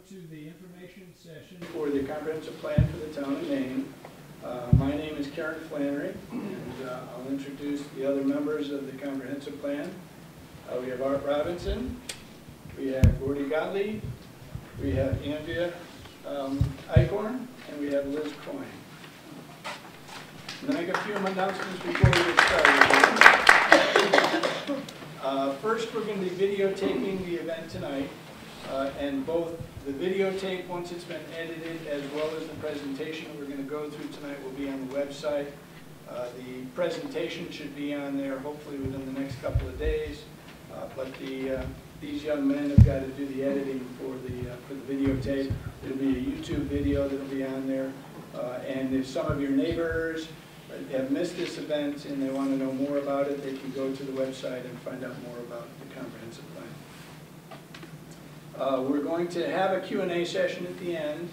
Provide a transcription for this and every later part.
to the information session for the comprehensive plan for the town of Maine. My name is Karen Flannery, and I'll introduce the other members of the comprehensive plan. We have Art Robinson, we have Gordy Gottlieb, we have Andrea Eichhorn, and we have Liz Coyne. I'm going to make a few announcements before we get started. First, we're going to be videotaping the event tonight, and both the videotape, once it's been edited, as well as the presentation we're going to go through tonight will be on the website. The presentation should be on there hopefully within the next couple of days, but these young men have got to do the editing for the videotape. There'll be a YouTube video that'll be on there, and if some of your neighbors have missed this event and they want to know more about it, they can go to the website and find out more about the comprehensive plan. We're going to have a Q&A session at the end,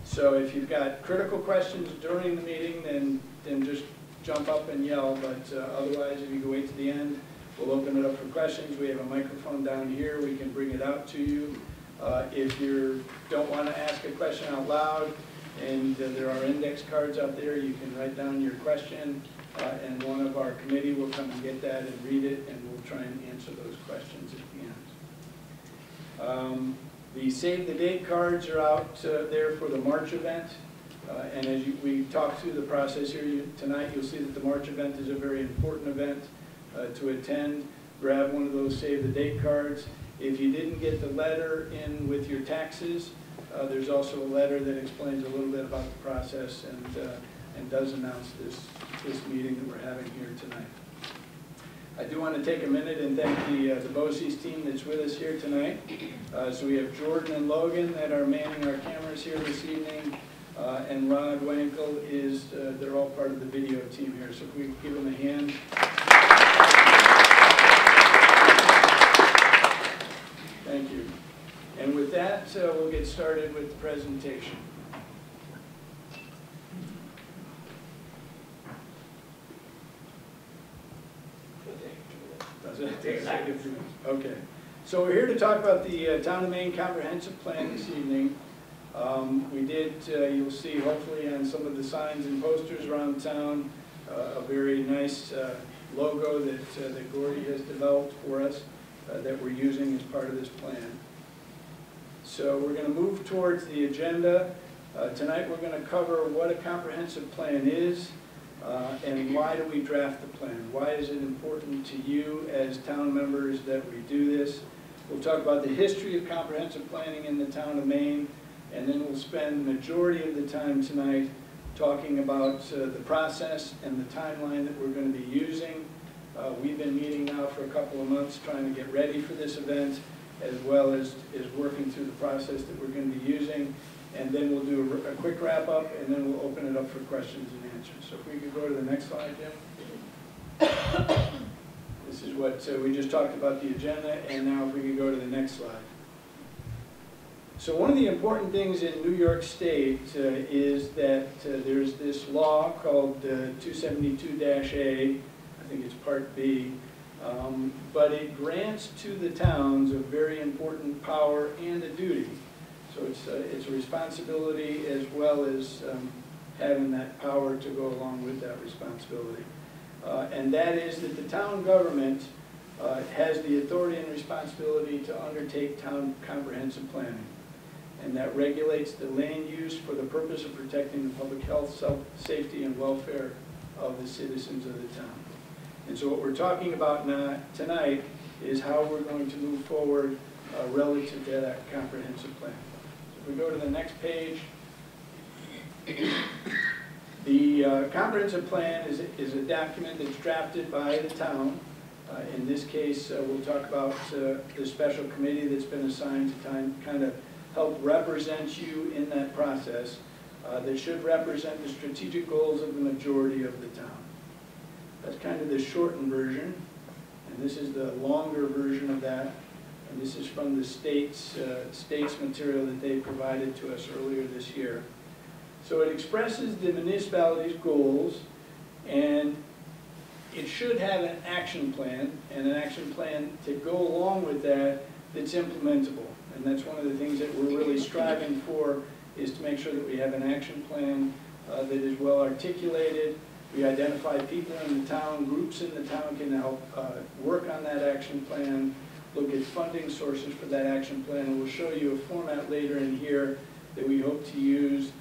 so if you've got critical questions during the meeting, then just jump up and yell, but otherwise, if you can wait to the end, we'll open it up for questions. We have a microphone down here. We can bring it out to you. If you don't want to ask a question out loud, and there are index cards out there, you can write down your question, and one of our committee will come and get that and read it, and we'll try and answer those questions at the end. The save the date cards are out there for the March event, and as we talk through the process here tonight, you'll see that the March event is a very important event to attend. Grab one of those save the date cards. If you didn't get the letter in with your taxes, there's also a letter that explains a little bit about the process and does announce this meeting that we're having here tonight. I do want to take a minute and thank the BOCES team that's with us here tonight. So we have Jordan and Logan that are manning our cameras here this evening, and Rod Wankel they're all part of the video team here. So if we give them a hand. Thank you. And with that, we'll get started with the presentation. Okay. So we're here to talk about the Town of Maine Comprehensive Plan this evening. We did, you'll see hopefully on some of the signs and posters around town, a very nice logo that Gordy has developed for us that we're using as part of this plan. So we're going to move towards the agenda. Tonight we're going to cover what a comprehensive plan is and why do we draft the plan. Why is it important to you as town members that we do this? We'll talk about the history of comprehensive planning in the town of Maine, and then we'll spend the majority of the time tonight talking about the process and the timeline that we're going to be using. We've been meeting now for a couple of months trying to get ready for this event, as well as working through the process that we're going to be using. And then we'll do a quick wrap up, and then we'll open it up for questions and answers. So if we could go to the next slide, Jim. This is what we just talked about the agenda, and now if we could go to the next slide. So one of the important things in New York State is that there's this law called 272-A, I think it's Part B, but it grants to the towns a very important power and a duty. So it's a responsibility as well as having that power to go along with that responsibility. And that is that the town government has the authority and responsibility to undertake town comprehensive planning. And that regulates the land use for the purpose of protecting the public health, safety, and welfare of the citizens of the town. And so what we're talking about now, tonight is how we're going to move forward relative to that comprehensive plan. So if we go to the next page, the comprehensive plan is a document that's drafted by the town. In this case, we'll talk about the special committee that's been assigned to kind of help represent you in that process that should represent the strategic goals of the majority of the town. That's kind of the shortened version, and this is the longer version of that, and this is from the state's material that they provided to us earlier this year. So it expresses the municipality's goals, and it should have an action plan, and an action plan to go along with that that's implementable. And that's one of the things that we're really striving for, is to make sure that we have an action plan that is well articulated. We identify people in the town, groups in the town can help work on that action plan, look at funding sources for that action plan, and we'll show you a format later in here that we hope to use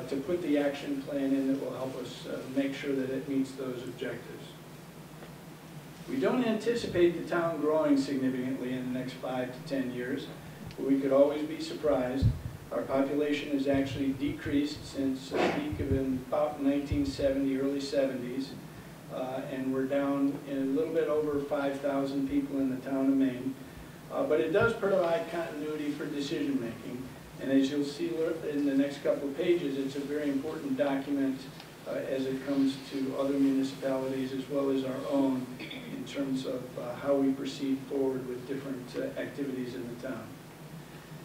to put the action plan in that will help us make sure that it meets those objectives. We don't anticipate the town growing significantly in the next 5 to 10 years, but we could always be surprised. Our population has actually decreased since a peak of about 1970, early 70s, and we're down in a little bit over 5,000 people in the town of Maine. But it does provide continuity for decision making, and as you'll see in the next couple of pages, it's a very important document as it comes to other municipalities as well as our own in terms of how we proceed forward with different activities in the town.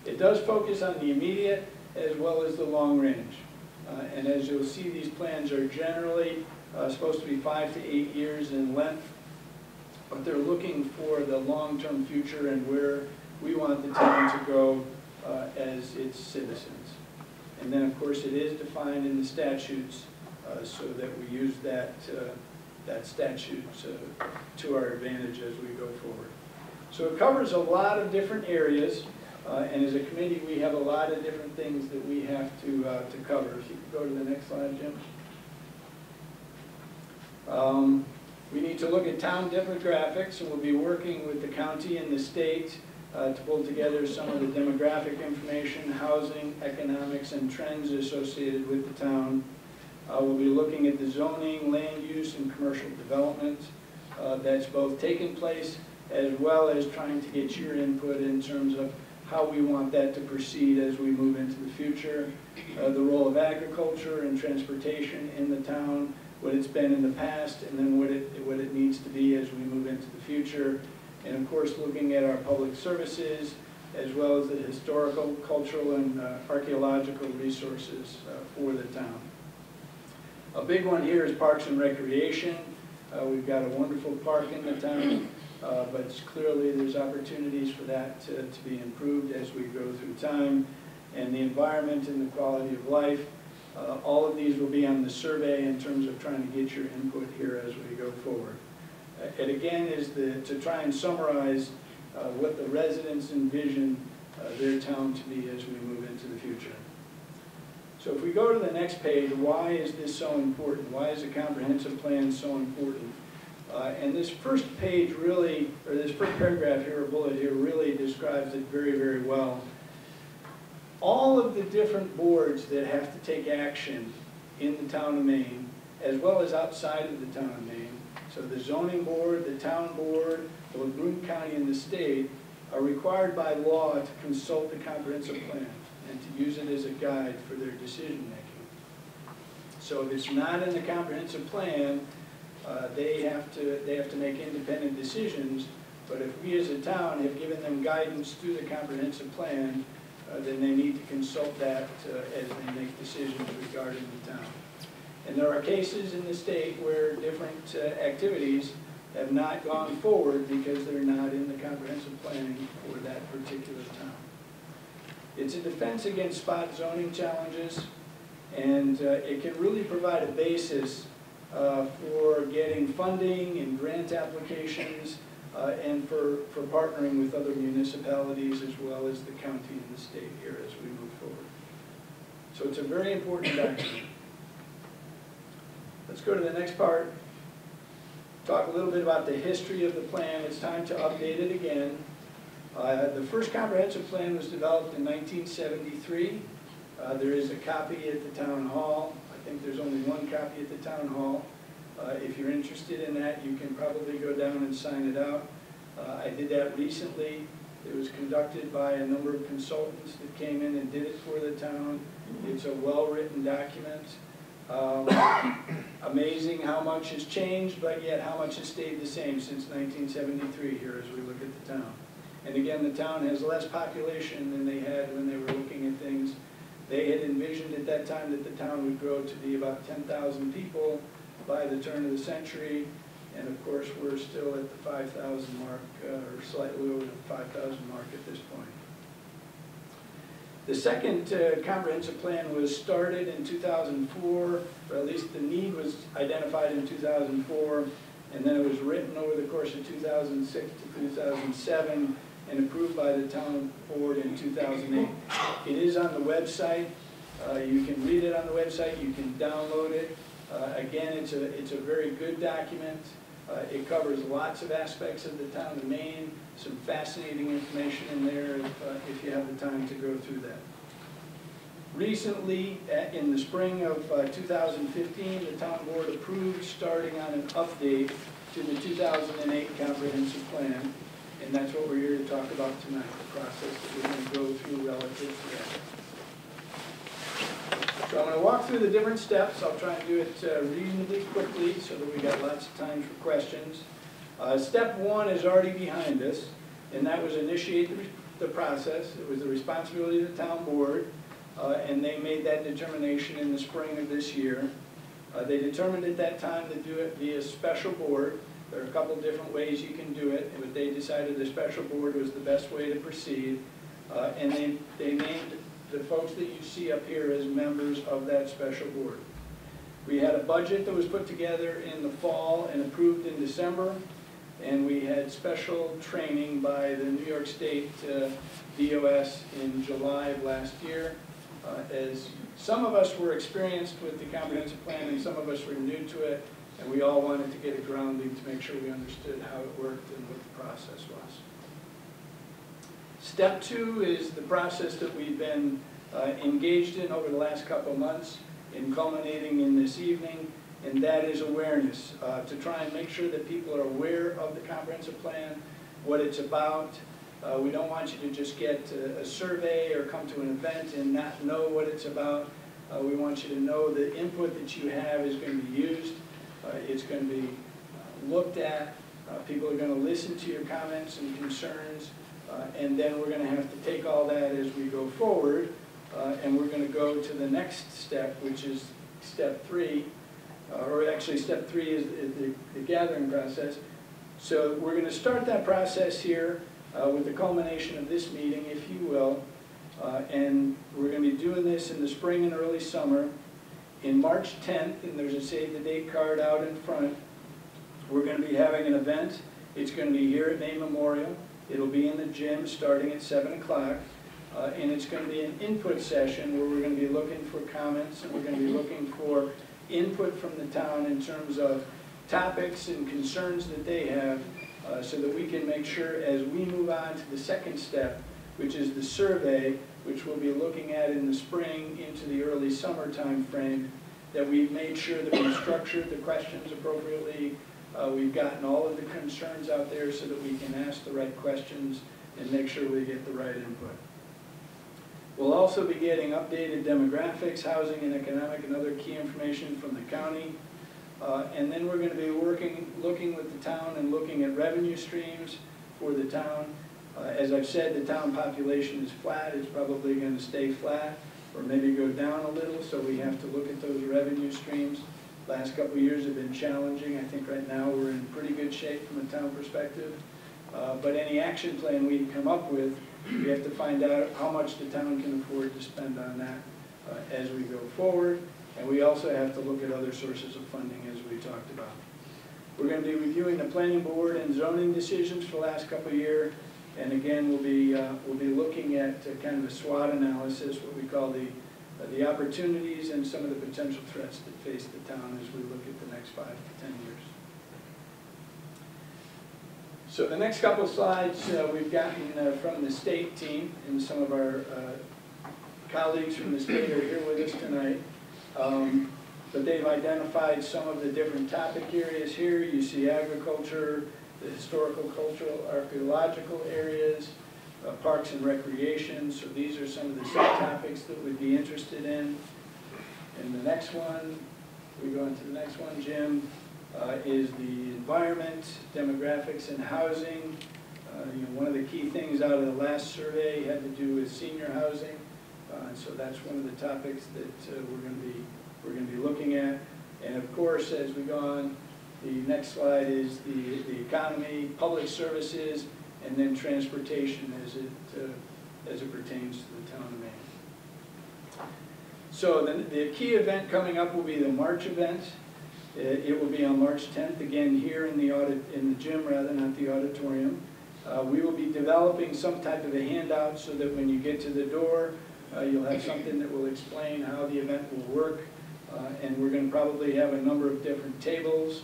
It does focus on the immediate as well as the long range. And as you'll see, these plans are generally supposed to be 5 to 8 years in length, but they're looking for the long-term future and where we want the town to go as its citizens. And then, of course, it is defined in the statutes so that we use that statute to our advantage as we go forward. So it covers a lot of different areas. And as a committee, we have a lot of different things that we have to cover. If you could go to the next slide, Jim. We need to look at town demographics, and we'll be working with the county and the state to pull together some of the demographic information, housing, economics, and trends associated with the town. We'll be looking at the zoning, land use, and commercial development that's both taken place, as well as trying to get your input in terms of how we want that to proceed as we move into the future, the role of agriculture and transportation in the town, what it's been in the past, and then what it needs to be as we move into the future. And of course, looking at our public services, as well as the historical, cultural, and archaeological resources for the town. A big one here is parks and recreation. We've got a wonderful park in the town. But clearly there's opportunities for that to be improved as we go through time. And the environment and the quality of life, all of these will be on the survey in terms of trying to get your input here as we go forward. It again is to try and summarize what the residents envision their town to be as we move into the future. So if we go to the next page, why is this so important? Why is a comprehensive plan so important? And this first page really, or this first paragraph here, or bullet here, really describes it very, very well. All of the different boards that have to take action in the town of Maine, as well as outside of the town of Maine, so the zoning board, the town board, both Broome County and the state, are required by law to consult the comprehensive plan and to use it as a guide for their decision making. So if it's not in the comprehensive plan, they have to make independent decisions, but if we as a town have given them guidance through the comprehensive plan, then they need to consult that as they make decisions regarding the town. And there are cases in the state where different activities have not gone forward because they're not in the comprehensive planning for that particular town. It's a defense against spot zoning challenges, and it can really provide a basis for getting funding and grant applications and for partnering with other municipalities as well as the county and the state here as we move forward. So it's a very important document. Let's go to the next part. Talk a little bit about the history of the plan. It's time to update it again. The first comprehensive plan was developed in 1973. There is a copy at the town hall. I think there's only one copy at the town hall. If you're interested in that, you can probably go down and sign it out. I did that recently. It was conducted by a number of consultants that came in and did it for the town. It's a well-written document. Amazing how much has changed, but yet how much has stayed the same since 1973 here as we look at the town. And again, the town has less population than they had when they were looking at things. They had envisioned at that time that the town would grow to be about 10,000 people by the turn of the century. And of course, we're still at the 5,000 mark, or slightly over the 5,000 mark at this point. The second comprehensive plan was started in 2004, or at least the need was identified in 2004, and then it was written over the course of 2006 to 2007 and approved by the town board in 2008. It is on the website. You can read it on the website. You can download it. Again, it's a very good document. It covers lots of aspects of the town of Maine, some fascinating information in there if you have the time to go through that. Recently, in the spring of 2015, the town board approved starting on an update to the 2008 comprehensive plan, and that's what we're here to talk about tonight, the process that we're going to go through relative to that. So I'm going to walk through the different steps. I'll try and do it reasonably quickly so that we got lots of time for questions. Step one is already behind us, and that was initiate the process. It was the responsibility of the town board, and they made that determination in the spring of this year. They determined at that time to do it via special board. There are a couple different ways you can do it, but they decided the special board was the best way to proceed, and they named the folks that you see up here as members of that special board. We had a budget that was put together in the fall and approved in December, and we had special training by the New York State DOS in July of last year. As some of us were experienced with the comprehensive plan and some of us were new to it, and we all wanted to get a grounding to make sure we understood how it worked and what the process was. Step two is the process that we've been engaged in over the last couple of months and culminating in this evening, and that is awareness, to try and make sure that people are aware of the comprehensive plan, what it's about. We don't want you to just get a survey or come to an event and not know what it's about. We want you to know the input that you have is going to be used. It's going to be looked at. People are going to listen to your comments and concerns, and then we're going to have to take all that as we go forward, and we're going to go to the next step, which is step three, or actually step three is the gathering process. So we're going to start that process here with the culmination of this meeting, if you will, and we're going to be doing this in the spring and early summer. In March 10th, and there's a save the date card out in front, we're going to be having an event. It's going to be here at Maine Memorial. It'll be in the gym starting at 7 o'clock, and it's going to be an input session where we're going to be looking for comments, and we're going to be looking for input from the town in terms of topics and concerns that they have, so that we can make sure as we move on to the second step, which is the survey, which we'll be looking at in the spring into the early summer time frame, that we've made sure that we've structured the questions appropriately. We've gotten all of the concerns out there so that we can ask the right questions and make sure we get the right input. We'll also be getting updated demographics, housing and economic and other key information from the county. And then we're going to be looking with the town and looking at revenue streams for the town. As I've said, the town population is flat. It's probably going to stay flat or maybe go down a little, so we have to look at those revenue streams. Last couple of years have been challenging. I think right now we're in pretty good shape from a town perspective. But any action plan we come up with, we have to find out how much the town can afford to spend on that as we go forward. And we also have to look at other sources of funding as we talked about. We're going to be reviewing the planning board and zoning decisions for the last couple of years. And again, we'll be looking at kind of a SWOT analysis, what we call the opportunities and some of the potential threats that face the town as we look at the next 5 to 10 years. So the next couple of slides we've gotten from the state team, and some of our colleagues from the state are here with us tonight. But they've identified some of the different topic areas here. You see agriculture, the historical, cultural, archaeological areas, parks and recreation. So these are some of the subtopics that we'd be interested in. And the next one, we go into the next one, Jim, is the environment, demographics, and housing. One of the key things out of the last survey had to do with senior housing. So that's one of the topics that we're going to be looking at. And of course, as we go on, The next slide is the economy, public services, and then transportation as it pertains to the town of Maine. So then the key event coming up will be the March event. It will be on March 10th, again here in the gym rather, not the auditorium. We will be developing some type of a handout so that when you get to the door, you'll have something that will explain how the event will work. And we're going to probably have a number of different tables.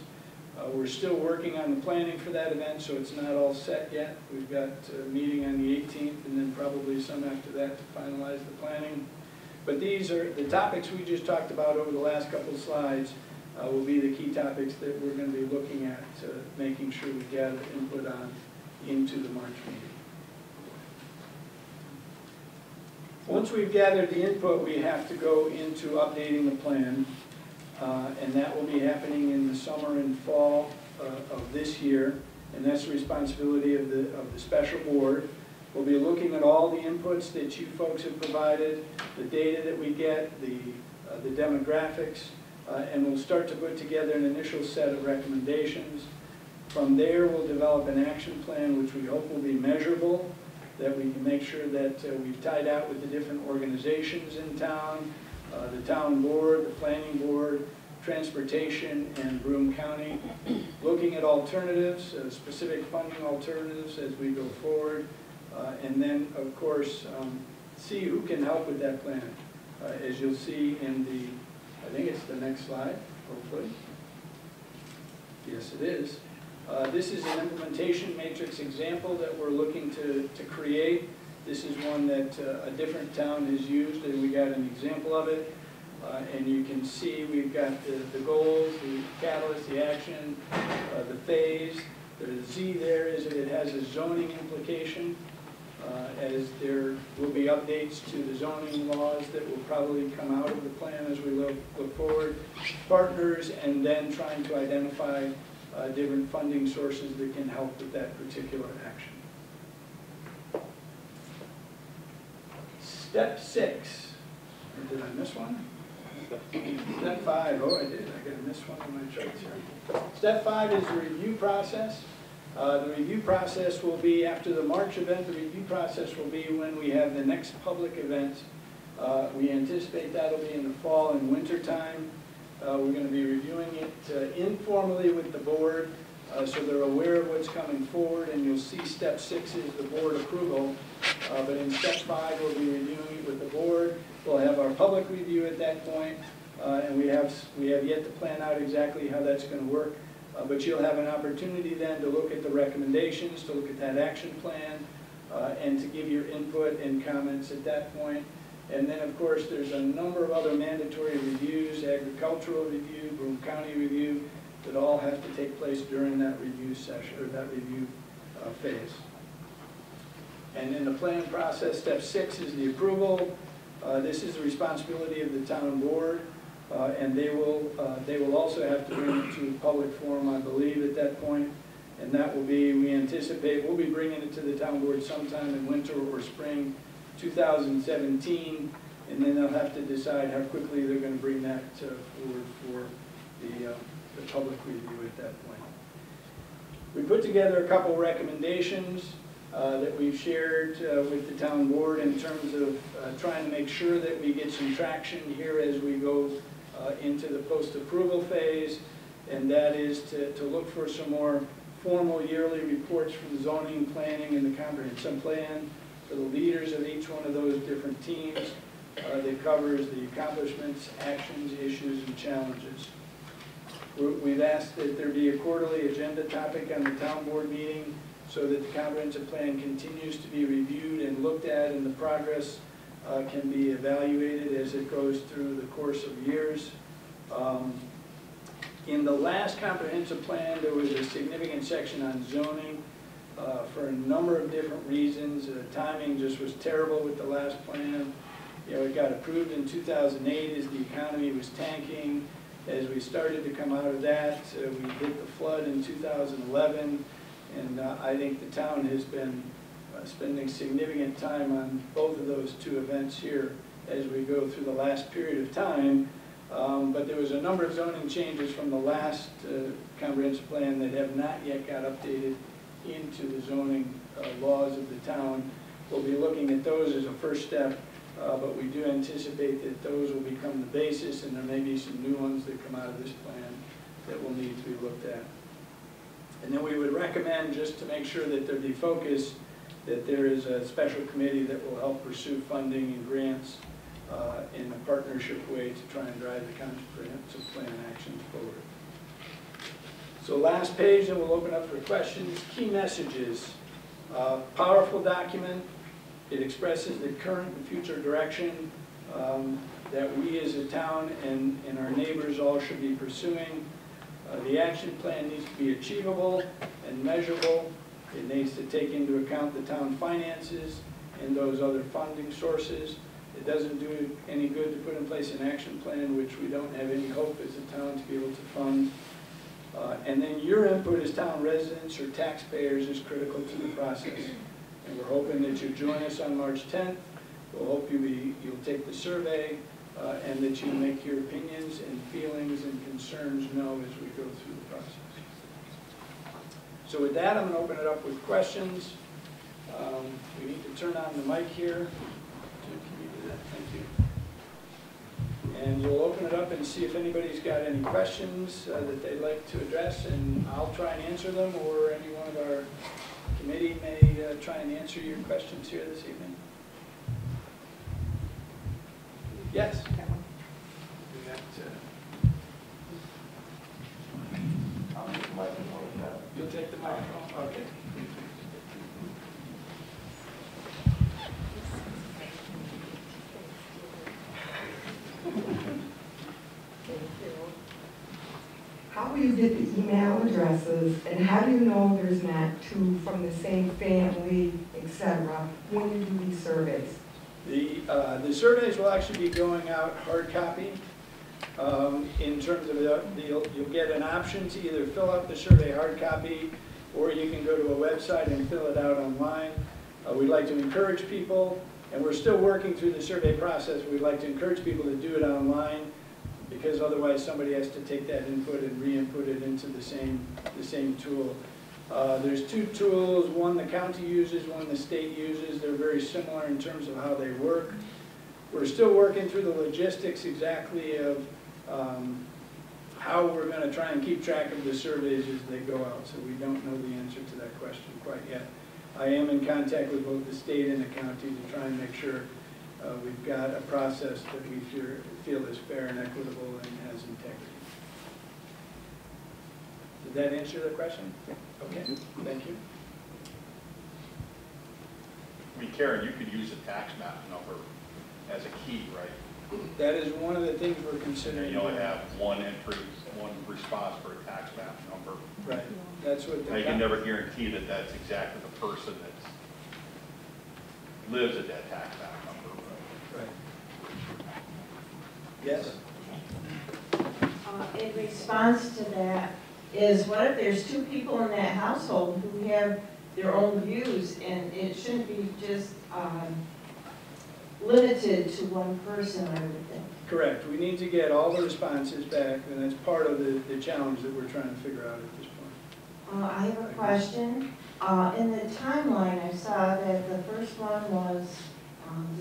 We're still working on the planning for that event, so it's not all set yet. We've got a meeting on the 18th and then probably some after that to finalize the planning. But these are the topics we just talked about over the last couple of slides will be the key topics that we're going to be looking at, making sure we gather input on into the March meeting. Once we've gathered the input, we have to go into updating the plan. And that will be happening in the summer and fall of this year, and that's the responsibility of the special board. We'll be looking at all the inputs that you folks have provided, the data that we get, the demographics, and we'll start to put together an initial set of recommendations. From there, we'll develop an action plan which we hope will be measurable, that we can make sure that we've tied out with the different organizations in town, the town board, the planning board, transportation, and Broome County, looking at alternatives, specific funding alternatives as we go forward, and then, of course, see who can help with that plan. As you'll see in the, I think it's the next slide, hopefully. Yes, it is. This is an implementation matrix example that we're looking to create. This is one that a different town has used, and we got an example of it. And you can see we've got the goals, the catalyst, the action, the phase. The Z there is that it has a zoning implication, as there will be updates to the zoning laws that will probably come out of the plan as we look forward. Partners, and then trying to identify different funding sources that can help with that particular action. Step 6. Or did I miss one? Step 5. Oh, I did. I got to miss one of my charts here. Step 5 is the review process. The review process will be after the March event. The review process will be when we have the next public event. We anticipate that'll be in the fall and winter time. We're going to be reviewing it informally with the board, so they're aware of what's coming forward, and you'll see step 6 is the board approval. But in step 5, we'll be reviewing it with the board. We'll have our public review at that point, and we have yet to plan out exactly how that's going to work. But you'll have an opportunity then to look at the recommendations, to look at that action plan, and to give your input and comments at that point. And then, of course, there's a number of other mandatory reviews, agricultural review, Broome County review, that all have to take place during that review session, or that review phase. And in the plan process, step 6 is the approval. This is the responsibility of the town board, and they will also have to bring it to public forum, I believe, at that point. And that will be, we anticipate, we'll be bringing it to the town board sometime in winter or spring 2017, and then they'll have to decide how quickly they're going to bring that forward for the public review at that point. We put together a couple recommendations that we've shared with the town board in terms of trying to make sure that we get some traction here as we go into the post-approval phase, and that is to look for some more formal yearly reports from zoning, planning, and the comprehensive plan for the leaders of each one of those different teams that covers the accomplishments, actions, issues, and challenges. We've asked that there be a quarterly agenda topic on the town board meeting so that the comprehensive plan continues to be reviewed and looked at, and the progress can be evaluated as it goes through the course of years. In the last comprehensive plan, there was a significant section on zoning for a number of different reasons. Timing just was terrible with the last plan. You know, it got approved in 2008 as the economy was tanking. As we started to come out of that, we hit the flood in 2011, and I think the town has been spending significant time on both of those two events here as we go through the last period of time. But there was a number of zoning changes from the last comprehensive plan that have not yet got updated into the zoning laws of the town. We'll be looking at those as a first step, but we do anticipate that those will become the basis, and there may be some new ones that come out of this plan that will need to be looked at. And then we would recommend, just to make sure that there be focus, that there is a special committee that will help pursue funding and grants in a partnership way to try and drive the comprehensive plan actions forward. So last page, and we'll open up for questions. Key messages. Powerful document. It expresses the current and future direction that we as a town and our neighbors all should be pursuing. The action plan needs to be achievable and measurable. It needs to take into account the town finances and those other funding sources. It doesn't do any good to put in place an action plan which we don't have any hope as a town to be able to fund. And then your input as town residents or taxpayers is critical to the process. And we're hoping that you join us on March 10th. We'll hope you'll take the survey and that you make your opinions and feelings and concerns known as we go through the process. So with that, I'm going to open it up with questions. We need to turn on the mic here. Can you do that? Thank you. And we'll open it up and see if anybody's got any questions that they'd like to address, and I'll try and answer them, or any one of our committee may try and answer your questions here this evening. Yes? You'll take the microphone? Okay. How will you get the email addresses, and how do you know there's not two from the same family, etc., when you do these surveys? The surveys will actually be going out hard copy. In terms of you'll get an option to either fill out the survey hard copy, or you can go to a website and fill it out online. We'd like to encourage people, and we're still working through the survey process, we'd like to encourage people to do it online, because otherwise somebody has to take that input and re-input it into the same tool. There's two tools, one the county uses, one the state uses. They're very similar in terms of how they work. We're still working through the logistics exactly of how we're going to try and keep track of the surveys as they go out, so we don't know the answer to that question quite yet. I am in contact with both the state and the county to try and make sure we've got a process that we feel is fair and equitable and has integrity. Did that answer the question? Okay, thank you. I mean, Karen, you could use a tax map number as a key, right? That is one of the things we're considering. You only have one entry, one response for a tax map number. Right. That's what. Now, you can never guarantee that that's exactly the person that lives at that tax map number. Right. Yes. In response to that is, what if there's two people in that household who have their own views, and it shouldn't be just limited to one person, I would think. Correct. We need to get all the responses back, and that's part of the challenge that we're trying to figure out at this point. I have a question. In the timeline, I saw that the first one was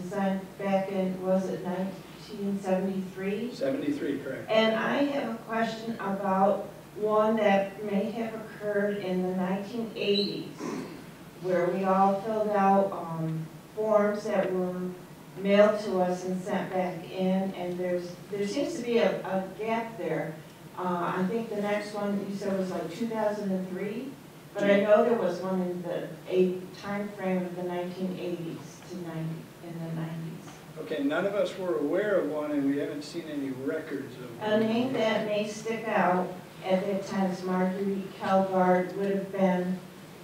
designed back in, was it 1973? 73, correct. And I have a question about one that may have occurred in the 1980s, where we all filled out forms that were mailed to us and sent back in, and there seems to be a gap there. I think the next one you said was like 2003, but I know there was one in the time frame of the 1980s to in the 90s. Okay, none of us were aware of one, and we haven't seen any records of A name that may stick out at that time is Marguerite Kelgard, would have been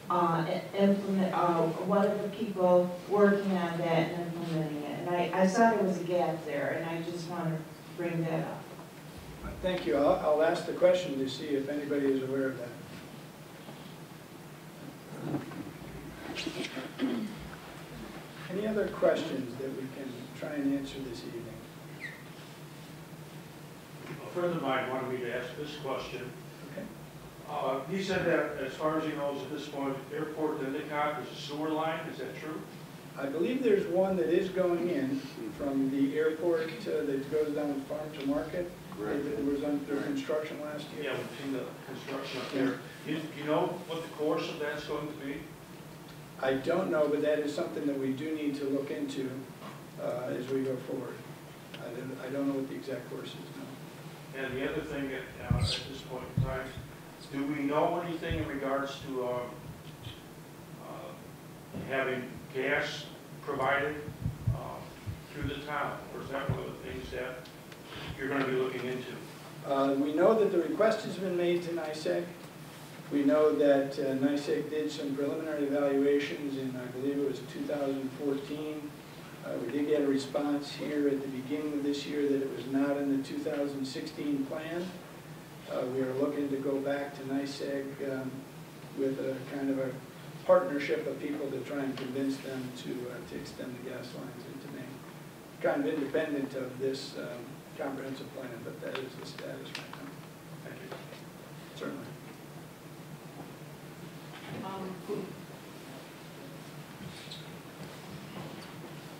one of the people working on that and implementing it. And I saw there was a gap there, and I just want to bring that up. Thank you. I'll ask the question to see if anybody is aware of that. Any other questions that we can try and answer this evening? friend of mine wanted me to ask this question. Okay. He said that as far as he knows at this point, airport to Endicott, there's a sewer line, is that true? I believe there's one that is going in from the airport that goes down Farm to Market. It was under construction last year. Yeah, we've seen the construction up there. You know what the course of that's going to be? I don't know, but that is something that we do need to look into as we go forward. I don't know what the exact course is now. And the other thing at this point in time, do we know anything in regards to having gas provided through the town? Or is that one of the things that you're going to be looking into? We know that the request has been made to NICEAG. We know that NICEAG did some preliminary evaluations in, I believe it was 2014. We did get a response here at the beginning of this year that it was not in the 2016 plan. We are looking to go back to NICEAG with a kind of a partnership of people to try and convince them to extend the gas lines into Maine. Kind of independent of this comprehensive plan, but that is the status right now. Thank you. Certainly.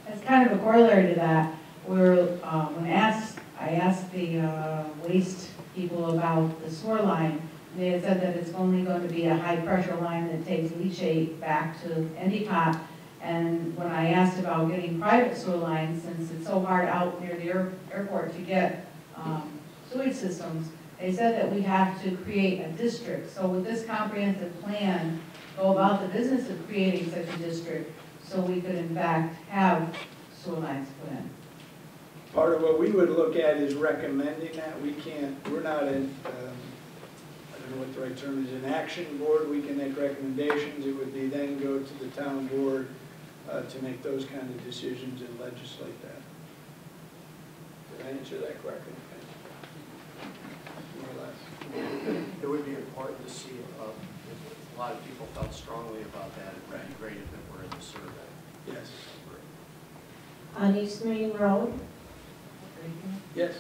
As kind of a corollary to that, when I asked the waste people about the sewer line, they had said that it's only going to be a high pressure line that takes leachate back to Endicott. And when I asked about getting private sewer lines, since it's so hard out near the airport to get sewage systems, they said that we have to create a district. So with this comprehensive plan, go about the business of creating such a district so we could in fact have sewer lines put in. Part of what we would look at is recommending that. We're not in, I don't know what the right term is, an action board. We can make recommendations. It would be then go to the town board to make those kind of decisions and legislate that. Did I answer that correctly? More or less. It would be important to see if a lot of people felt strongly about that. It would be great if it were in the survey. Yes. On East Main Road, Yes.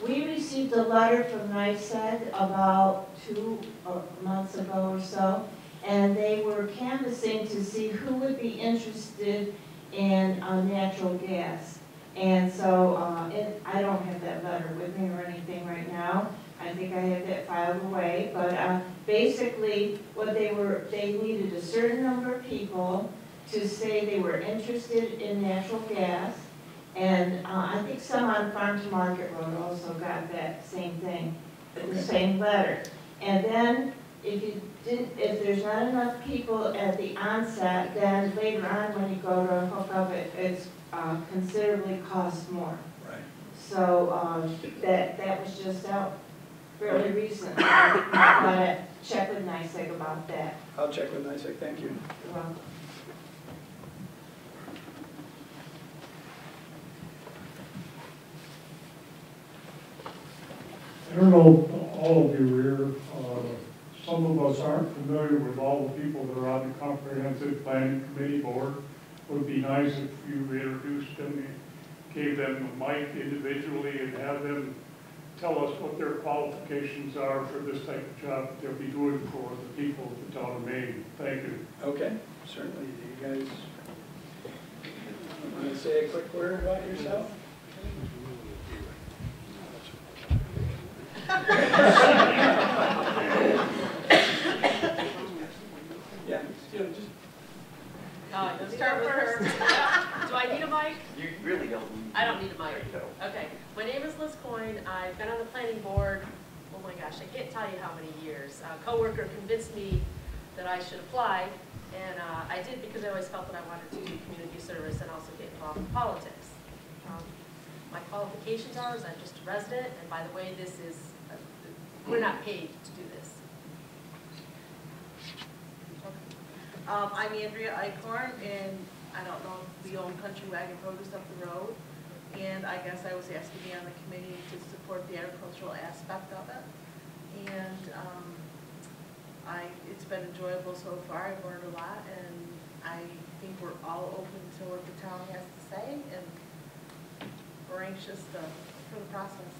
we received a letter from NICEAG about 2 months ago or so, and they were canvassing to see who would be interested in natural gas. And so I don't have that letter with me or anything right now. I think I have that filed away. But basically, what they needed a certain number of people to say they were interested in natural gas. And I think some on Farm to Market Road also got that same thing, the same letter. And then if there's not enough people at the onset, then later on when you go to hook up, it's considerably costs more. Right. So that was just out fairly recently. I'm gonna check with NICEAG about that. I'll check with NICEAG. Thank you. Well, I don't know if all of you here, some of us aren't familiar with all the people that are on the Comprehensive Planning Committee board. It would be nice if you introduced them, gave them a mic individually and have them tell us what their qualifications are for this type of job that they'll be doing for the people of the town of Maine. Thank you. Okay, certainly. Do you guys want to say a quick word about yourself? Yeah, just Let's start with her. Do I need a mic? You really don't. I don't need a mic. Okay. My name is Liz Coyne. I've been on the planning board, oh my gosh, I can't tell you how many years. A coworker convinced me that I should apply, and I did because I always felt that I wanted to do community service and also get involved in politics. My qualifications are, I'm just a resident, and by the way, this is, we're not paid to do this. I'm Andrea Eichhorn, and I don't know if we own Country Wagon Produce up the road. And I guess I was asked to be on the committee to support the agricultural aspect of it. And it's been enjoyable so far. I've learned a lot, and I think we're all open to what the town has to say, and we're anxious for the process.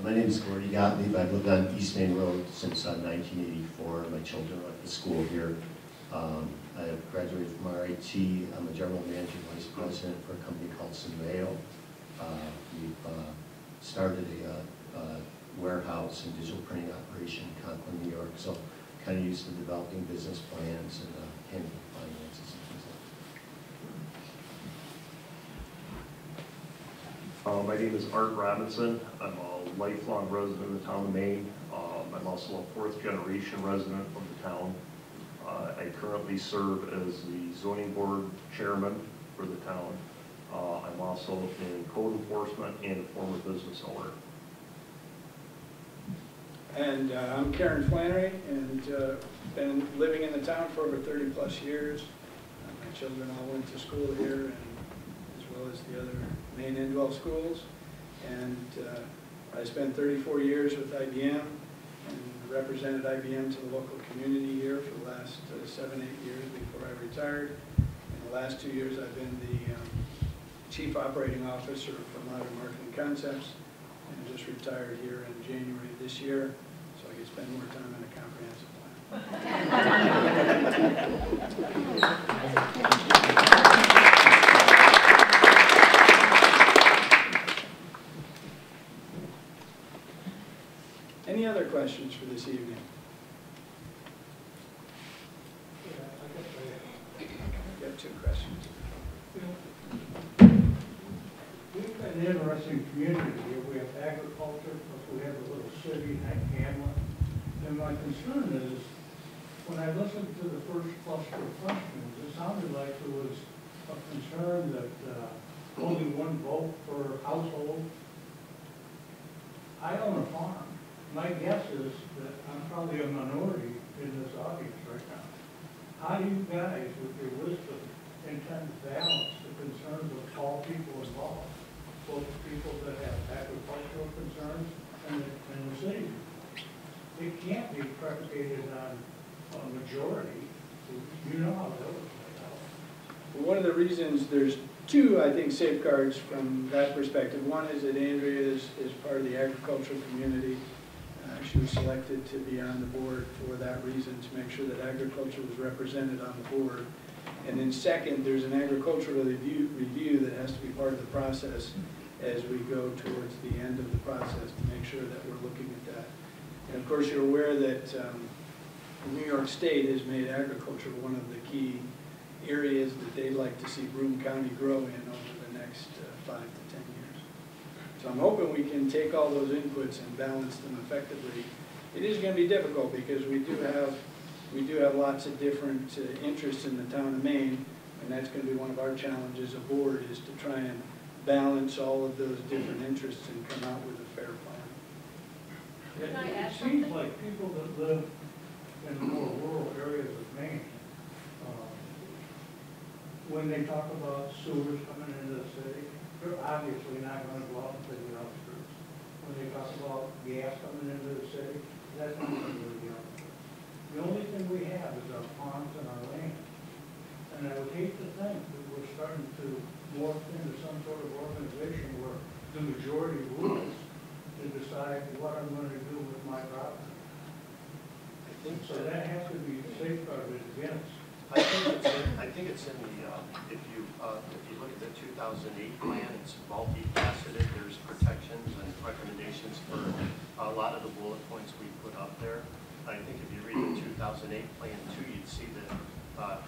My name is Gordy Gottlieb. I've lived on East Main Road since 1984. My children went to school here. I have graduated from RIT. I'm a general manager, vice president for a company called Symbeo. We've started a warehouse and digital printing operation in Conklin, New York. So kind of used to developing business plans and handling finances and things like that. My name is Art Robinson. I'm a lifelong resident of the town of Maine. I'm also a fourth generation resident of the town. I currently serve as the zoning board chairman for the town. I'm also in code enforcement and a former business owner. And I'm Karen Flannery, and been living in the town for over 30 plus years. My children all went to school here, and as well as the other Maine Indwell schools. And I spent 34 years with IBM and represented IBM to the local community here for the last 7-8 years before I retired. In the last 2 years, I've been the Chief Operating Officer for Modern Marketing Concepts, and just retired here in January this year, so I can spend more time on a comprehensive plan. Any other questions for this evening? You have 2 questions. We've got an interesting community here. We have agriculture, plus we have a little city, hamlet. And my concern is, when I listened to the first cluster of questions, it sounded like there was a concern that only one vote per household. I own a farm. My guess is that I'm probably a minority in this audience right now. How do you guys, with your wisdom, intend to balance the concerns of all people involved, both the people that have agricultural concerns and the city? It can't be predicated on a majority. You know how that would play out. Well, one of the reasons, there's 2, I think, safeguards from that perspective. One is that Andrea is part of the agricultural community. She was selected to be on the board for that reason, to make sure that agriculture was represented on the board. And then second, there's an agricultural review that has to be part of the process as we go towards the end of the process, to make sure that we're looking at that. And of course, you're aware that New York State has made agriculture one of the key areas that they'd like to see Broome County grow in over the next 5 to 10 years. So I'm hoping we can take all those inputs and balance them effectively. It is going to be difficult because we do have lots of different interests in the town of Maine, and that's going to be one of our challenges aboard, is to try and balance all of those different interests and come out with a fair plan. Can I add It seems something? like people that live in the more rural areas of Maine, when they talk about sewers coming into the city, they're obviously not going to go out into the outskirts. When they talk about gas coming into the city, that's not going to be the outskirts. The only thing we have is our farms and our land. And I would hate to think that we're starting to morph into some sort of organization where the majority rules to decide what I'm going to do with my property. So that has to be safeguarded against. I think it's in the, if you look at the 2008 plan, it's multifaceted. There's protections and recommendations for a lot of the bullet points we put up there. I think if you read the 2008 plan too, you'd see that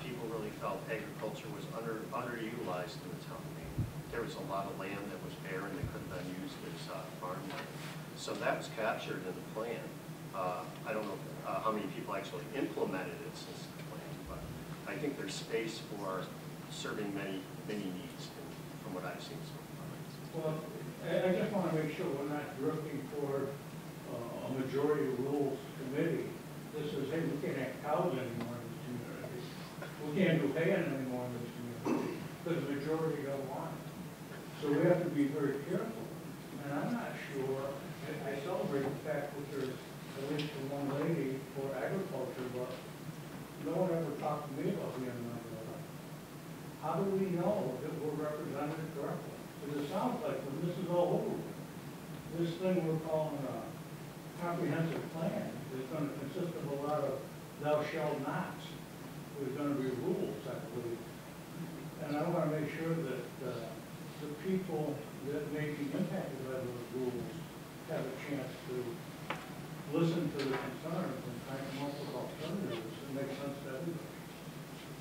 people really felt agriculture was underutilized in the town of Maine. There was a lot of land that was barren that could have been used as farmland. So that was captured in the plan. I don't know how many people actually implemented it since the plan, but I think there's space for serving many needs from what I've seen so far. Well, I just want to make sure we're not drifting toward a majority rules committee. This is, hey, we can't have cows anymore in this community. We can't do hay anymore in this community because the majority don't want it. So we have to be very careful. And I'm not sure, I celebrate the fact that there's at least one lady for agriculture, but no one ever talked to me about being a member of it. How do we know that we're represented correctly? Because it sounds like when this is all over, this thing we're calling a comprehensive plan is gonna consist of a lot of thou shalt nots. There's gonna be rules, I believe. And I wanna make sure that, the people that may be impacted by those rules have a chance to listen to the concerns and try to come up with alternatives that make sense to everybody.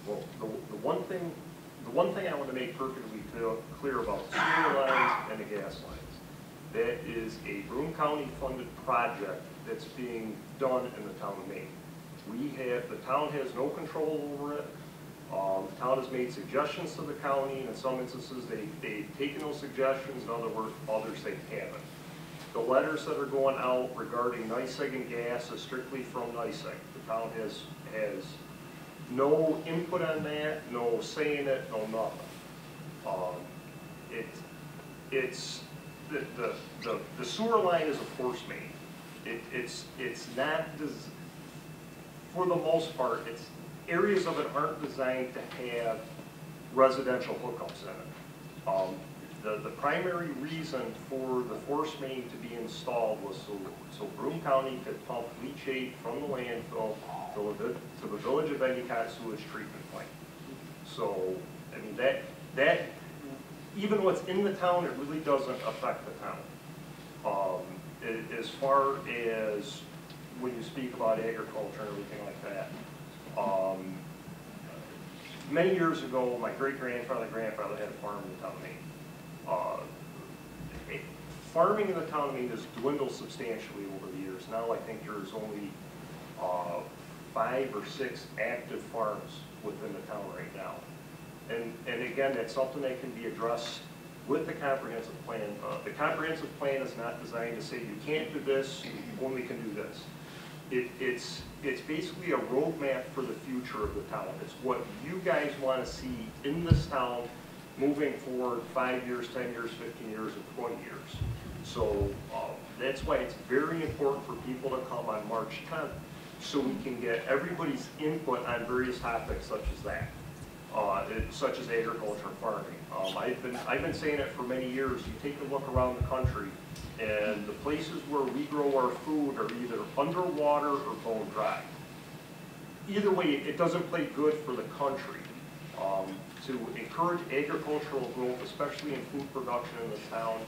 Well, the one thing I want to make perfectly clear about sewer lines and the gas lines, that is a Broome County funded project that's being done in the town of Maine. The town has no control over it. The town has made suggestions to the county, and in some instances, they've taken those suggestions, in other words, others they haven't. The letters that are going out regarding NYSEG and gas is strictly from NYSEG. The town has no input on that, no say in it, no nothing. The sewer line is a force main. It's not, for the most part, areas of it aren't designed to have residential hookups in it. The primary reason for the force main to be installed was so Broome County could pump leachate from the landfill to the village of Endicott sewage treatment plant. So, I mean, that even what's in the town, it really doesn't affect the town. As far as when you speak about agriculture and everything like that, many years ago, my great-grandfather, grandfather had a farm in the town of Maine. Farming in the town of Maine has dwindled substantially over the years. Now I think there's only 5 or 6 active farms within the town right now. And again, that's something that can be addressed with the comprehensive plan. The comprehensive plan is not designed to say you can't do this, only can do this. It's basically a roadmap for the future of the town. It's what you guys want to see in this town moving forward 5 years, 10 years, 15 years, and 20 years. So that's why it's very important for people to come on March 10th so we can get everybody's input on various topics such as that, such as agriculture and farming. I've been saying it for many years. You take a look around the country, and the places where we grow our food are either underwater or bone dry. Either way, it doesn't play good for the country. To encourage agricultural growth, especially in food production in this town,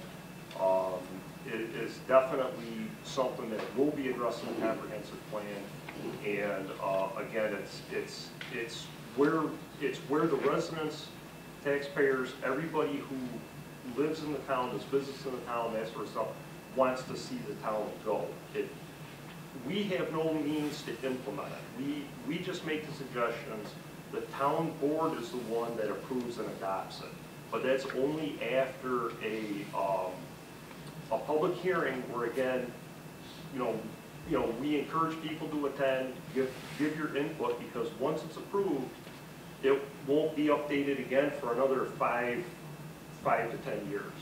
it is definitely something that will be addressed in the comprehensive plan. And again, it's where the residents, taxpayers, everybody who lives in the town, does business in the town, that sort of stuff, wants to see the town go. We have no means to implement it. We just make the suggestions. The town board is the one that approves and adopts it. But that's only after a public hearing where, again, we encourage people to attend, give your input, because once it's approved, it won't be updated again for another 5 to 10 years.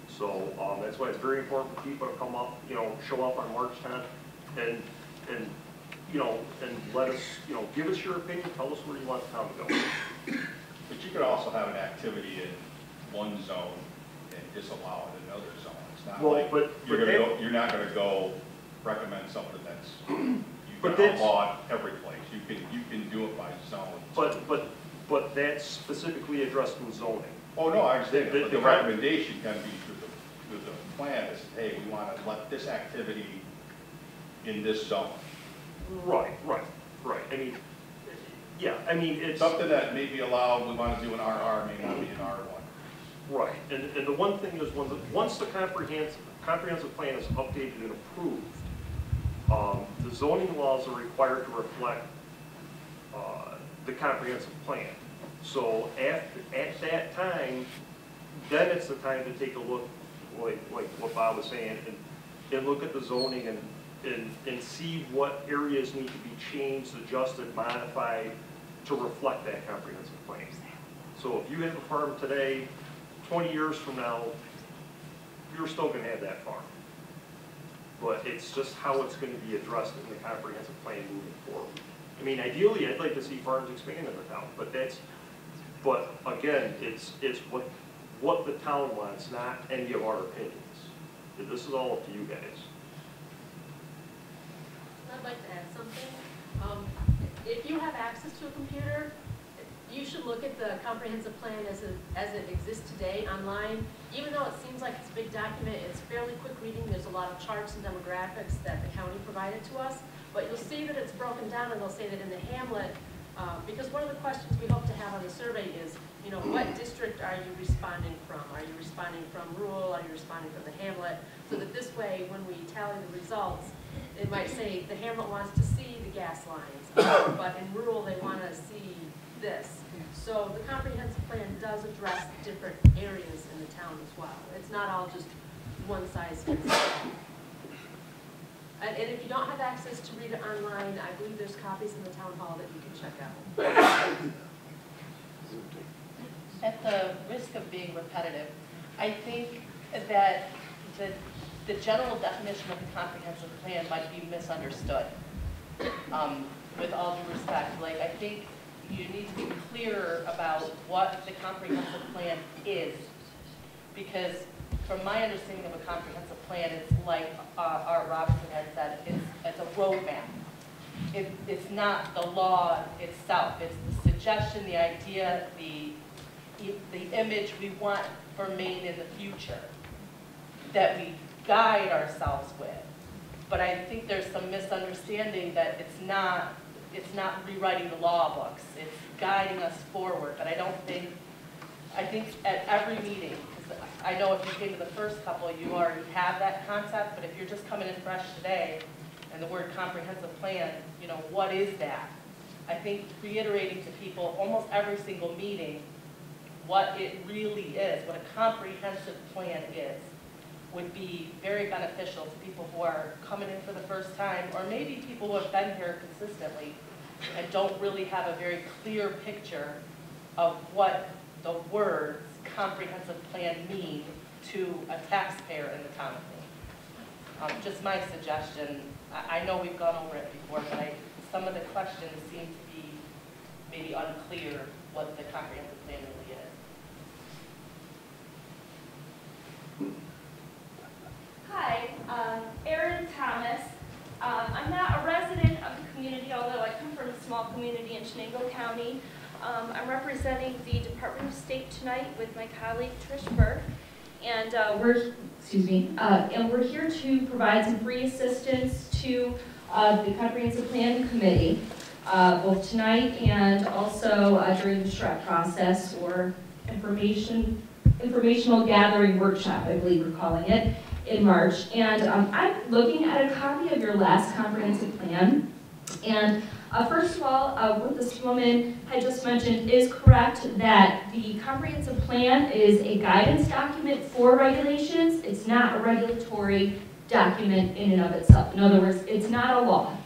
So that's why it's very important for people to come up, show up on March 10th and let us, give us your opinion, tell us where you want the town to go. But you could also have an activity in one zone and disallow it in another zone. It's not like you're not gonna go recommend something that's, you can outlaw it every place. You can do it by zone. But that's specifically addressed in zoning. Oh, no, I understand. But the recommendation can be through the plan is, hey, we want to let this activity in this zone. Right. I mean, yeah, it's Something that may be allowed, we want to do an RR, may not be an R1. Right, and the one thing is, once the comprehensive plan is updated and approved, the zoning laws are required to reflect the comprehensive plan. So at that time, then it's the time to take a look, like what Bob was saying, and look at the zoning and see what areas need to be changed, adjusted, modified to reflect that comprehensive plan. So if you have a farm today, 20 years from now, you're still going to have that farm. But it's just how it's going to be addressed in the comprehensive plan moving forward. I mean, ideally, I'd like to see farms expand in the town, but again, it's what what the town wants, not any of our opinions. This is all up to you guys. I'd like to add something. If you have access to a computer, you should look at the comprehensive plan as it exists today online. Even though it seems like it's a big document, it's fairly quick reading. There's a lot of charts and demographics that the county provided to us. But you'll see that it's broken down, and they'll say that in the hamlet, because one of the questions we hope to have on the survey is, you know, what district are you responding from? Are you responding from rural? Are you responding from the hamlet? So that this way, when we tally the results, it might say the hamlet wants to see the gas lines, but in rural they want to see this. So the comprehensive plan does address different areas in the town as well. It's not all just one size fits all. And if you don't have access to read it online, I believe there's copies in the town hall that you can check out. At the risk of being repetitive, I think that the general definition of the comprehensive plan might be misunderstood. With all due respect, like, I think you need to be clearer about what the comprehensive plan is, because from my understanding of a comprehensive plan, it's like Art Robinson had said, it's a roadmap. It's not the law itself. It's the suggestion, the idea, the image we want for Maine in the future that we guide ourselves with. But I think there's some misunderstanding that it's not rewriting the law books. It's guiding us forward. But I think at every meeting, because I know if you came to the first couple, you already have that concept, but if you're just coming in fresh today, and the word comprehensive plan, you know, what is that? I think reiterating to people almost every single meeting what it really is, what a comprehensive plan is, would be very beneficial to people who are coming in for the first time, or maybe people who have been here consistently and don't really have a very clear picture of what the words comprehensive plan mean to a taxpayer in the town of Maine. Just my suggestion. I know we've gone over it before, but some of the questions seem to be maybe unclear what the comprehensive plan really is. Hi, Erin Thomas. I'm not a resident of the community, although I come from a small community in Chenango County. I'm representing the Department of State tonight with my colleague Trish Burke, and we're here to provide some free assistance to the Comprehensive Plan Committee, both tonight and also during the SHREP process, or informational gathering workshop, I believe we're calling it, in March. And I'm looking at a copy of your last comprehensive plan. And first of all, what this woman had just mentioned is correct, that the comprehensive plan is a guidance document for regulations. It's not a regulatory document in and of itself. In other words, it's not a law,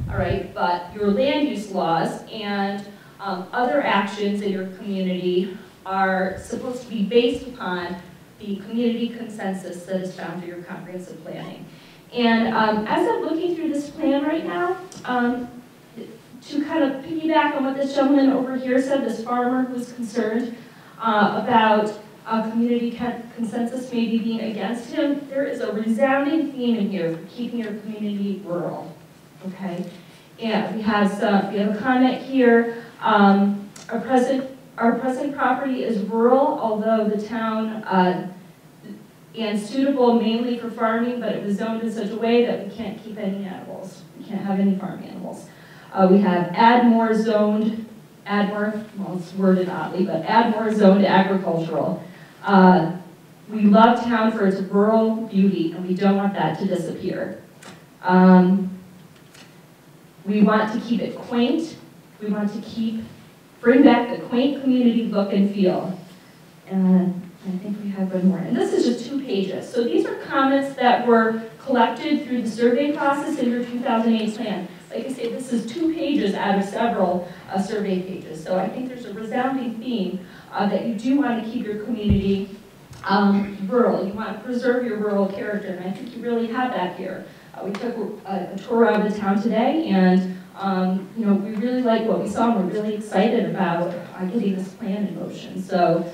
all right? But your land use laws and other actions in your community are supposed to be based upon the community consensus that is found through your comprehensive planning. And as I'm looking through this plan right now, to kind of piggyback on what this gentleman over here said, this farmer who was concerned about community consensus maybe being against him, there is a resounding theme in here for keeping your community rural, okay? And we have a comment here, our present property is rural, although the town and suitable mainly for farming, but it was zoned in such a way that we can't keep any animals. We can't have any farm animals. We have Admore zoned, well, it's worded oddly, but Admore zoned agricultural. We love town for its rural beauty, and we don't want that to disappear. We want to keep it quaint. We want to bring back the quaint community look and feel. And I think we have one more. And this is just 2 pages. So these are comments that were collected through the survey process in your 2008 plan. Like I say, this is 2 pages out of several survey pages. So I think there's a resounding theme that you do want to keep your community rural. You want to preserve your rural character, and I think you really have that here. We took a tour of the town today, and We really like what we saw, and we're really excited about getting this plan in motion. So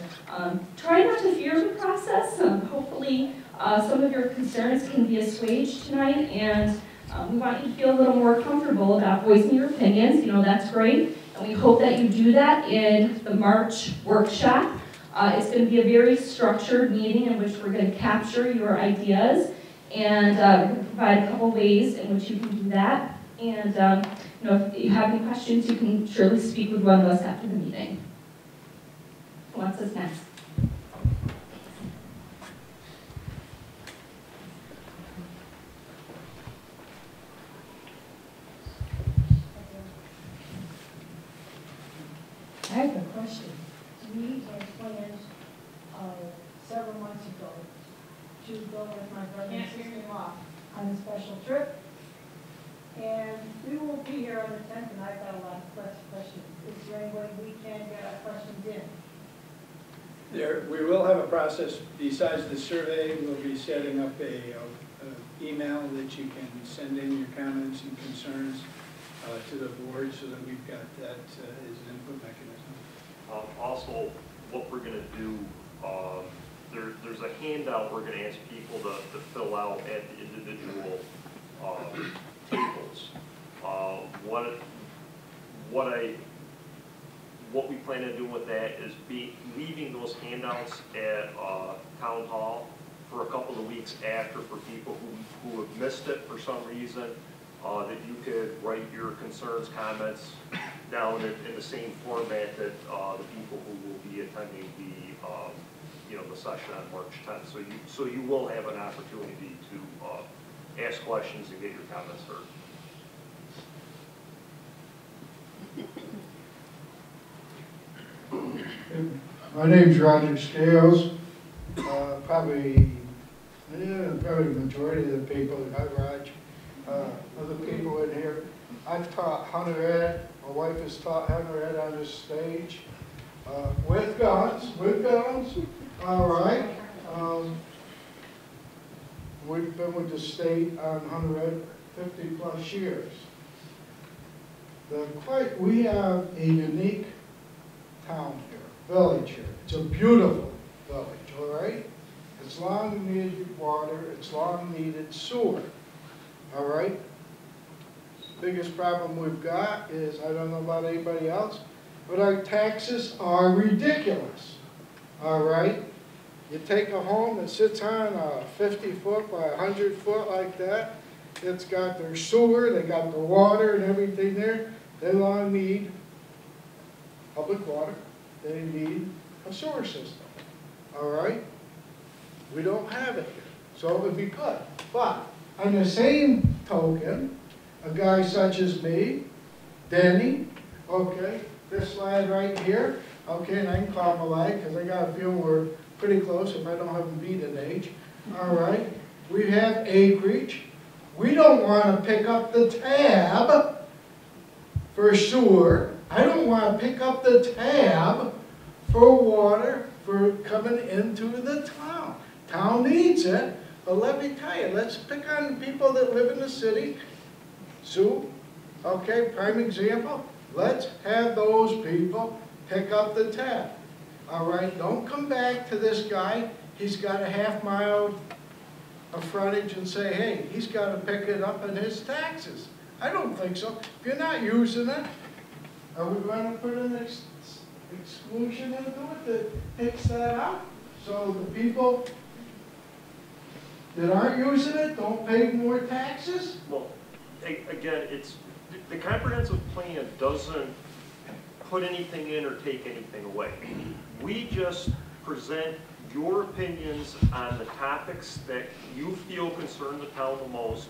try not to fear the process. Hopefully some of your concerns can be assuaged tonight, and we want you to feel a little more comfortable about voicing your opinions. That's great, and we hope that you do that in the March workshop. It's going to be a very structured meeting in which we're going to capture your ideas, and we're going to provide a couple ways in which you can do that. And if you have any questions, you can surely speak with one of us after the meeting. What's this next? I have a question. We had planned several months ago to go with my brother and sister-in-law on a special trip. And we won't be here on the 10th, and I've got a lot of questions. Is there any way we can get our questions in? We will have a process. Besides the survey, we'll be setting up a email that you can send in your comments and concerns to the board, so that we've got that as an input mechanism. Also, what we're going to do, there's a handout we're going to ask people to fill out at the individual tables. What we plan on doing with that is leaving those handouts at Town Hall for a couple of weeks after, for people who have missed it for some reason, that you could write your concerns, comments down in the same format that the people who will be attending the session on March 10th. So you will have an opportunity to ask questions and get your comments heard. My name's Roger Scales. Probably the majority of the people, hi Raj, other people in here. I've taught hunter ed. My wife has taught hunter ed on this stage with guns, all right. We've been with the state on hunter ed 50 plus years. We have a unique town here, village here. It's a beautiful village, all right? It's long needed water, it's long needed sewer, all right? Biggest problem we've got is, I don't know about anybody else, but our taxes are ridiculous, all right? You take a home that sits on a 50-foot by 100-foot like that, it's got their sewer, they got the water and everything there. They long need public water, they need a sewer system, all right? We don't have it here, so it would be good. But on the same token, a guy such as me, Denny, okay, this lad right here, okay, and I can call him a lad because I got a feeling we're pretty close if I don't have him beat an age, all right? We have acreage. We don't want to pick up the tab for sewer. I don't want to pick up the tab for water for coming into the town. Town needs it, but let me tell you, let's pick on the people that live in the city. Sue, okay, prime example. Let's have those people pick up the tab. All right, don't come back to this guy. He's got a half-mile of frontage and say, hey, he's got to pick it up in his taxes. I don't think so. If you're not using it, are we going to put an exclusion into it that takes that out? So the people that aren't using it don't pay more taxes? Well, again, the comprehensive plan doesn't put anything in or take anything away. We just present your opinions on the topics that you feel concern the town the most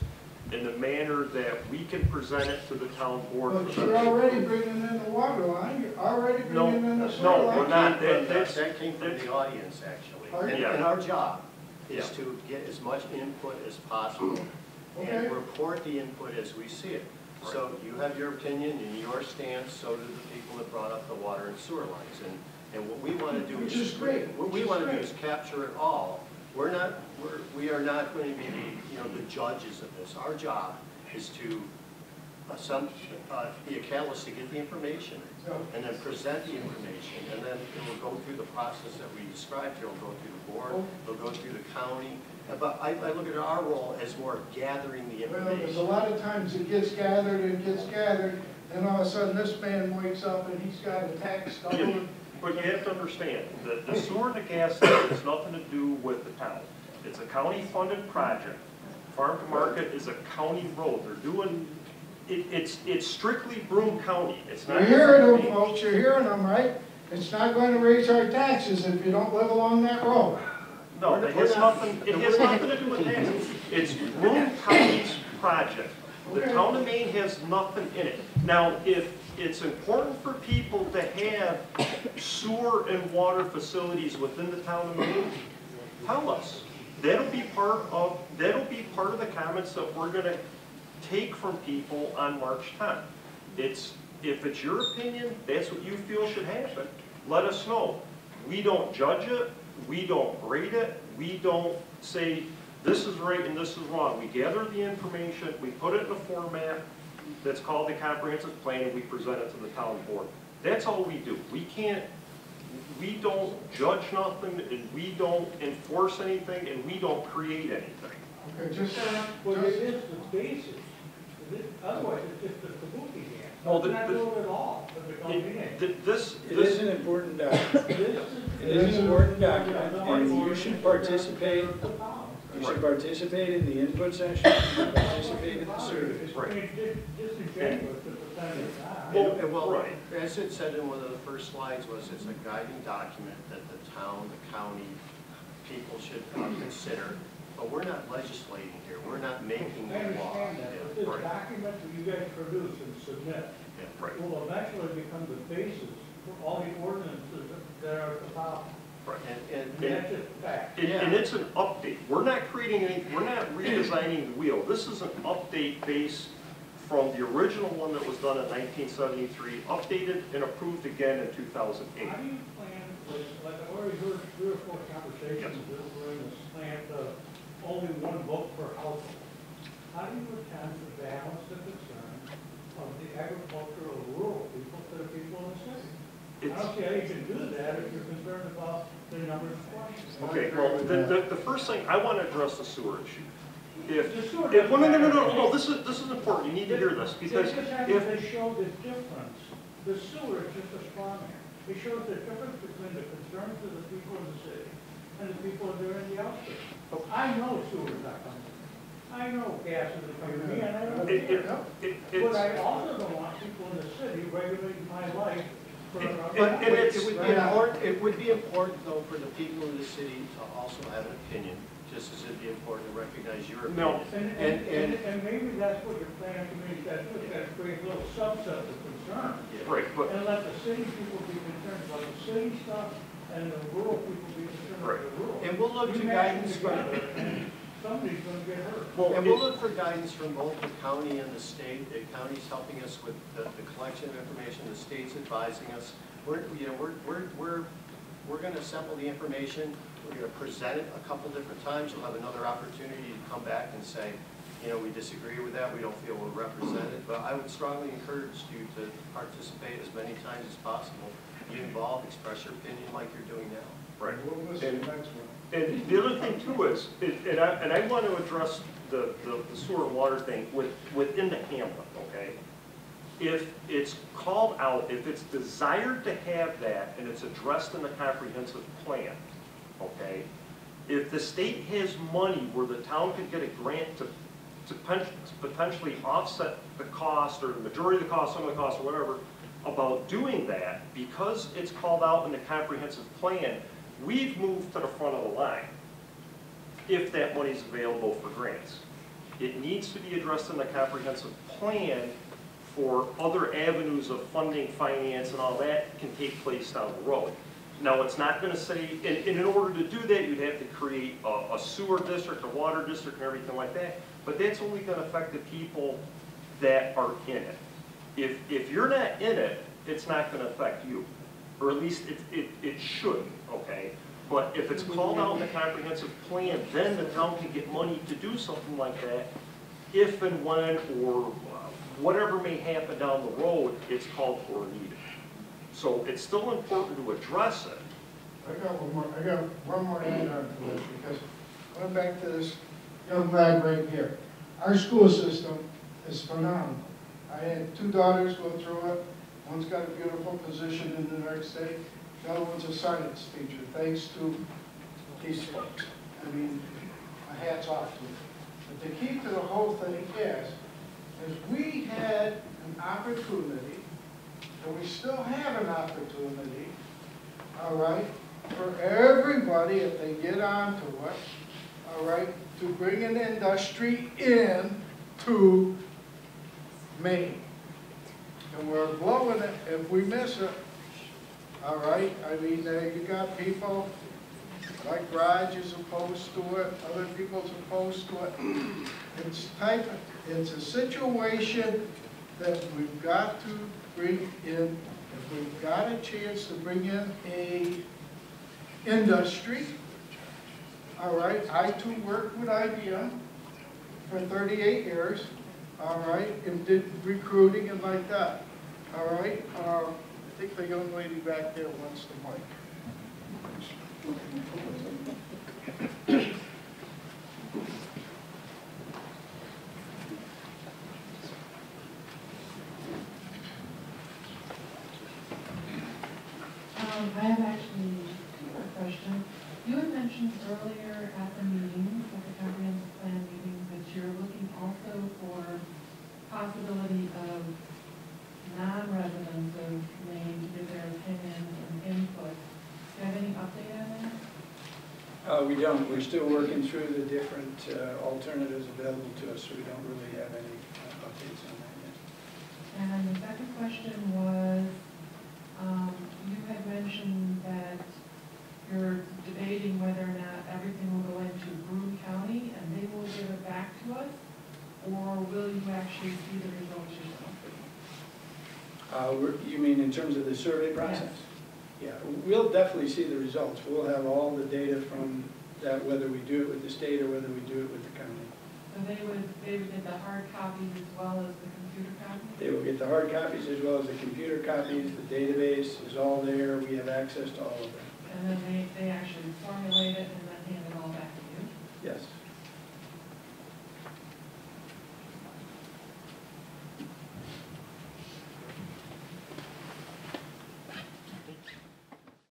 in the manner that we can present it to the town board. But you're already bringing in the water line, you're already bringing in the sewer line. No, we're not. That came from the audience, actually. And our job is to get as much input as possible and report the input as we see it. So you have your opinion and your stance, so do the people that brought up the water and sewer lines. And what we want to do is capture it all. We are not going to be the judges of this. Our job is to be a catalyst to get the information and then present the information, and then it will go through the process that we described here. It'll go through the board, it'll go through the county. But I look at our role as more of gathering the Well, information. there's a lot of times it gets gathered and gets gathered, and all of a sudden this man wakes up and he's got a tax double. But you have to understand that the sewer and the gas line has nothing to do with the town. It's a county-funded project. Farm to Market is a county road. They're doing, it's strictly Broome County. It's not. You're hearing them, folks, you're hearing them, right? It's not going to raise our taxes if you don't live along that road. No, it has nothing to do with taxes. It's Broome County's project. The town of Maine has nothing in it. Now, if it's important for people to have sewer and water facilities within the town of Maine, tell us. That'll be part of the comments that we're gonna take from people on March 10th. If it's your opinion, that's what you feel should happen, let us know. We don't judge it, we don't grade it, we don't say this is right and this is wrong. We gather the information, we put it in a format that's called the comprehensive plan, and we present it to the town board. That's all we do. We don't judge nothing, and we don't enforce anything, and we don't create anything. Okay, Well, it is the basis. Otherwise, it's just a kabuki game. Well, We're not doing it all. It is an important document. It is an important document, and you should participate. You should participate in the input session, you should participate in the survey. Well, as it said in one of the first slides, it's a guiding document that the town, the county, people should consider. But we're not legislating here. We're not making the law. I understand that, but this document that you guys produce and submit will eventually become the basis for all the ordinances that are about. Right. And that's just fact. And it's an update. We're not creating any, we're not redesigning the wheel. This is an update based from the original one that was done in 1973, updated and approved again in 2008. How do you plan, like I've already heard 3 or 4 conversations during this plan of only one vote per household. How do you attempt to balance the concern of the agricultural rural people to the people in the city? I don't see how you can do that if you're concerned about the number of questions. Okay, well, the first thing, I want to address the sewer issue. No, this is important, you need to hear this, because if... They show the difference, the sewer is just a straw man. It shows the difference between the concerns of the people in the city and the people that are in the outskirts. I know sewer is not coming. I know gas isn't coming to me, and I don't care. But I also don't want people in the city regulating my life. It would be important, though, for the people in the city to also have an opinion, just as it'd be important to recognize your opinion. And maybe that's what your plan committee does, is that create a little subset of concern. Right, but... And let the city people be concerned about the city stuff, and the rural people be concerned about the rural. And we'll look to guidance from... Somebody's going to get hurt. And we'll look for guidance from both the county and the state. The county's helping us with the collection of information. The state's advising us. We're going to assemble the information. We're going to present it a couple different times. You'll have another opportunity to come back and say, you know, we disagree with that. We don't feel we're represented. But I would strongly encourage you to participate as many times as possible. Be involved, express your opinion like you're doing now. Right. And the other thing too is, and I want to address the sewer and water thing within the hamlet, okay? If it's called out, if it's desired to have that and it's addressed in the comprehensive plan, okay? If the state has money where the town could get a grant to potentially offset the cost or the majority of the cost, some of the cost or whatever, about doing that, because it's called out in the comprehensive plan, we've moved to the front of the line if that money is available for grants. It needs to be addressed in the comprehensive plan for other avenues of funding, finance, and all that can take place down the road. Now, it's not going to say, and in order to do that, you'd have to create a sewer district, a water district, and everything like that, but that's only going to affect the people that are in it. If you're not in it, it's not going to affect you. Or at least it shouldn't, okay? But if it's called out in the comprehensive plan, then the town can get money to do something like that if and when or whatever may happen down the road, it's called for or needed. So it's still important to address it. I got one more add-on to this, because going back to this young lad right here, our school system is phenomenal. I had 2 daughters go through it. One's got a beautiful position in New York State. The other one's a science teacher, thanks to these folks. I mean, my hat's off to them. But the key to the whole thing is we had an opportunity, and we still have an opportunity, all right, for everybody, if they get onto it, all right, to bring an industry in to Maine. And we're blowing it if we miss it, all right? I mean, you got people like Raj is opposed to it, other people's opposed to it. It's a situation that we've got to bring in. If we've got a chance to bring in a industry, all right, I too worked with IBM for 38 years, all right, and did recruiting and like that, all right. I think the young lady back there wants the mic. I have actually a question. You had mentioned earlier at the meeting, at the comprehensive plan meeting, that you're looking also for possibility of non-residents of Maine to give their opinions and input. Do you have any update on that? We don't. We're still working through the different alternatives available to us, so we don't really have any updates on that yet. And the second question was, you had mentioned that you're debating whether or not everything will go into Broome County and they will give it back to us, or will you actually see the results yourself? You mean in terms of the survey process? Yes. Yeah, we'll definitely see the results. We'll have all the data from that, whether we do it with the state or whether we do it with the county. So they would get the hard copies as well as the computer copies? They will get the hard copies as well as the computer copies. The database is all there. We have access to all of them. And then they actually formulate it and then hand it all back to you? Yes.